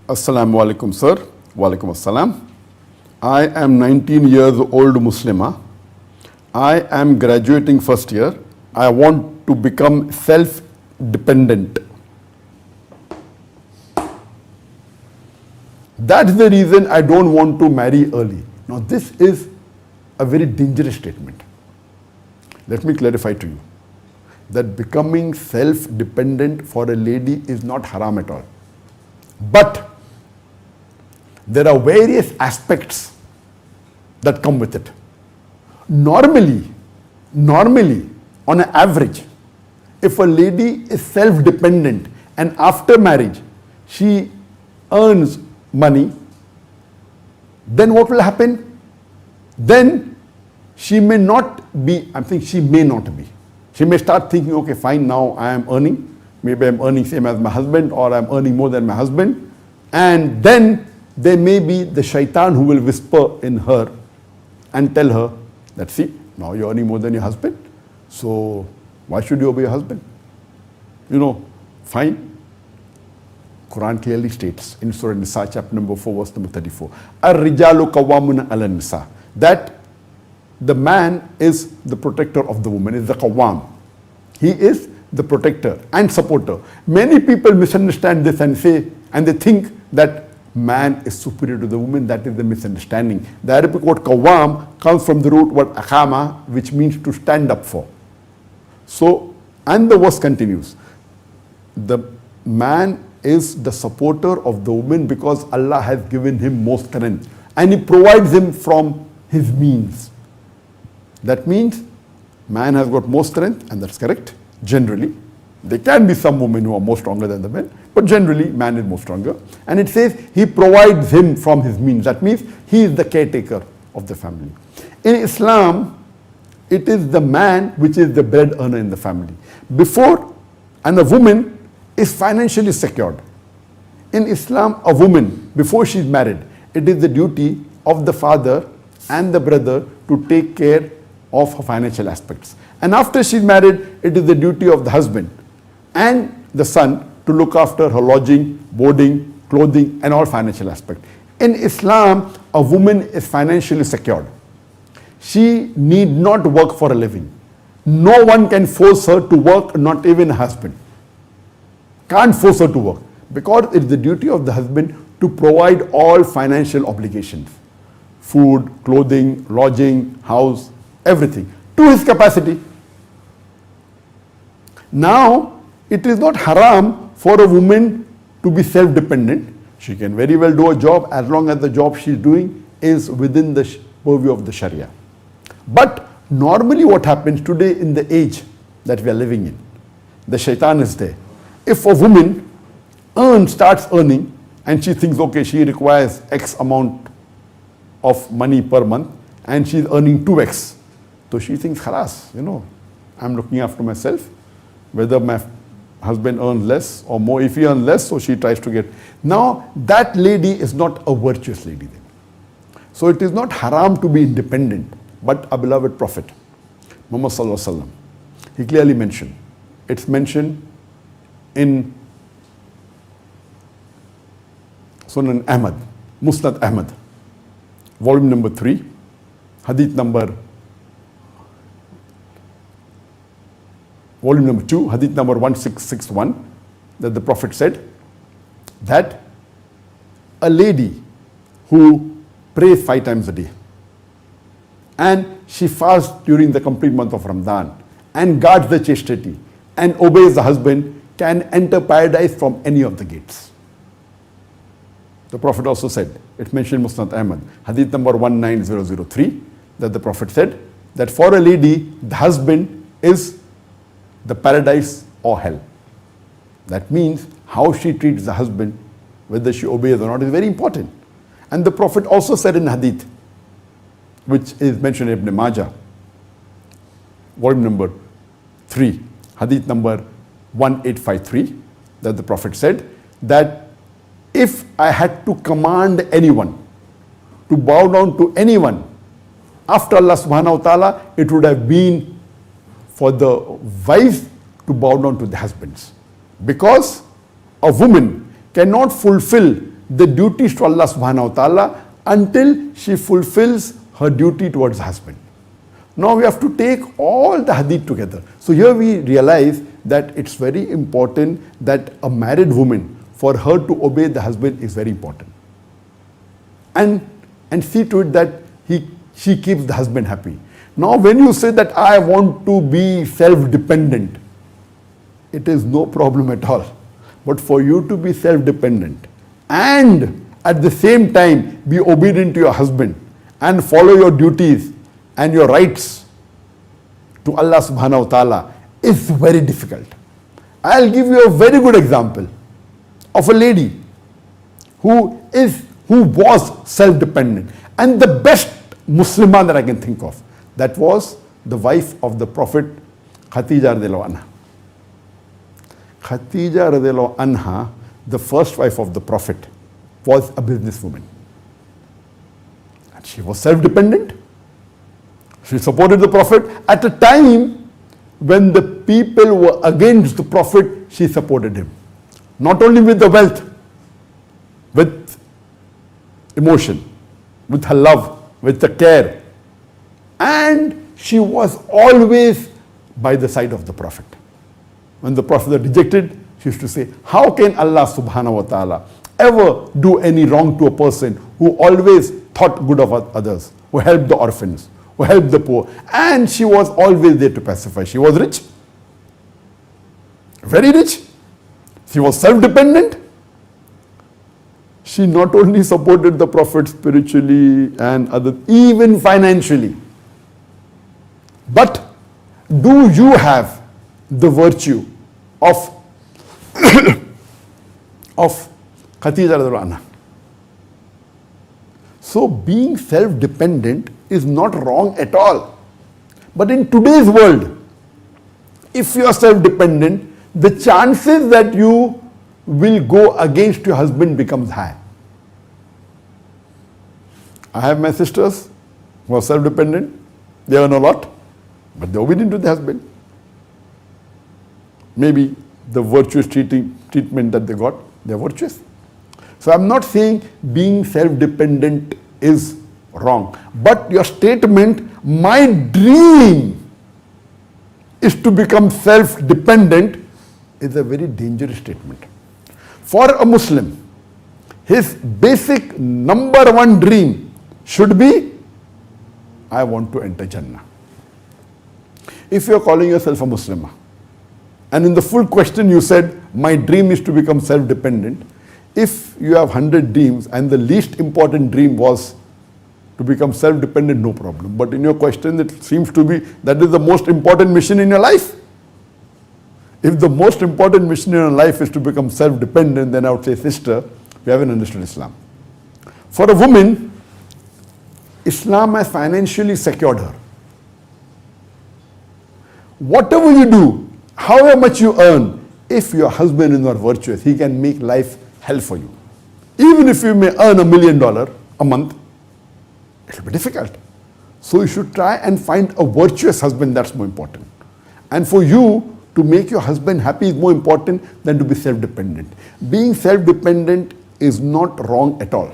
Assalamu alaikum, sir. Walaikum assalam. I am 19 years old Muslima. I am graduating first year. I want to become self-dependent. That's the reason I don't want to marry early. Now this is a very dangerous statement. Let me clarify to you that becoming self-dependent for a lady is not haram at all. But there are various aspects that come with it. Normally, on an average, if a lady is self-dependent and after marriage she earns money, then what will happen? Then she may not be, she may start thinking, okay, fine, now I am earning. Maybe I'm earning same as my husband, or I'm earning more than my husband. And then there may be the shaitan who will whisper in her and tell her that, see, now you're earning more than your husband, so why should you obey your husband? Fine. Quran clearly states in Surah Nisa, chapter number 4, verse number 34, Ar-rijalu qawwamuna 'ala nisa, that the man is the protector of the woman, is the qawwam. He is the protector and supporter. Many people misunderstand this and they think that man is superior to the woman. That is the misunderstanding. The Arabic word qawwam comes from the root word aqama, which means to stand up for. So, and the verse continues, the man is the supporter of the woman because Allah has given him more strength and He provides him from His means. That means man has got more strength, and that's correct. Generally, there can be some women who are more stronger than the men, but generally man is more stronger. And it says He provides him from his means. That means he is the caretaker of the family. In Islam, it is the man which is the bread earner in the family. And a woman is financially secured. In Islam, a woman, before she is married, it is the duty of the father and the brother to take care of her financial aspects. And after she is married, it is the duty of the husband and the son to look after her lodging, boarding, clothing, and all financial aspects. In Islam, a woman is financially secured. She need not work for a living. No one can force her to work, not even a husband. Can't force her to work, because it's the duty of the husband to provide all financial obligations. Food, clothing, lodging, house, everything, to his capacity. Now, it is not haram for a woman to be self-dependent. She can very well do a job as long as the job she is doing is within the purview of the Sharia. But normally what happens today in the age that we are living in, the shaitan is there. If a woman starts earning and she thinks, okay, she requires X amount of money per month and she is earning 2X, so she thinks, khalas, I'm looking after myself, whether my husband earns less or more. If he earns less, so she tries to get. Now, that lady is not a virtuous lady then. So it is not haram to be independent, but a beloved Prophet, Muhammad Sallallahu Alaihi Wasallam, he clearly mentioned, it's mentioned in Sunan Ahmad, Musnad Ahmad, volume number 3, volume number 2, hadith number 1661, that the Prophet said that a lady who prays 5 times a day and she fasts during the complete month of Ramadan and guards the chastity and obeys the husband can enter paradise from any of the gates. The Prophet also said, it's mentioned in Musnad Ahmad, hadith number 19003, that the Prophet said that for a lady, the husband is the paradise or hell. That means how she treats the husband, whether she obeys or not, is very important. And the Prophet also said in hadith, which is mentioned in Ibn Majah, volume number 3, hadith number 1853, that the Prophet said that if I had to command anyone to bow down to anyone after Allah subhanahu wa ta'ala, it would have been for the wives to bow down to the husbands. Because a woman cannot fulfill the duties to Allah subhanahu wa ta'ala until she fulfills her duty towards her husband. Now we have to take all the hadith together. So here we realize that it's very important that a married woman, for her to obey the husband is very important. And see to it that she keeps the husband happy. Now when you say that I want to be self-dependent, it is no problem at all. But for you to be self-dependent and at the same time be obedient to your husband and follow your duties and your rights to Allah subhanahu wa ta'ala is very difficult. I'll give you a very good example of a lady who was self-dependent, and the best Muslimah that I can think of, that was the wife of the Prophet, Khatija radiallahu anha. Khatija radiallahu anha, the first wife of the Prophet, was a businesswoman. And she was self-dependent. She supported the Prophet. At a time when the people were against the Prophet, she supported him. Not only with the wealth, with emotion, with her love, with the care. And she was always by the side of the Prophet. When the Prophet was rejected, she used to say, how can Allah subhanahu wa ta'ala ever do any wrong to a person who always thought good of others, who helped the orphans, who helped the poor? And she was always there to pacify. She was rich, very rich. She was self-dependent. She not only supported the Prophet spiritually and other, even financially. But do you have the virtue of Khatija radiallahu anha? So being self-dependent is not wrong at all. But in today's world, if you are self-dependent, the chances that you will go against your husband becomes high. I have my sisters who are self-dependent. They earn a lot, but they are obedient to the husband. Maybe the virtuous treatment that they got, they are virtuous. So I'm not saying being self-dependent is wrong. But your statement, my dream is to become self-dependent, is a very dangerous statement. For a Muslim, his basic number one dream should be, I want to enter Jannah. If you are calling yourself a Muslim, and in the full question you said, my dream is to become self-dependent, if you have 100 dreams and the least important dream was to become self-dependent, no problem. But in your question, it seems to be that is the most important mission in your life. If the most important mission in your life is to become self-dependent, then I would say, sister, we haven't understood Islam. For a woman, Islam has financially secured her. Whatever you do, however much you earn, if your husband is not virtuous, he can make life hell for you. Even if you may earn $1 million a month, it will be difficult. So you should try and find a virtuous husband. That's more important. And for you to make your husband happy is more important than to be self-dependent. Being self-dependent is not wrong at all.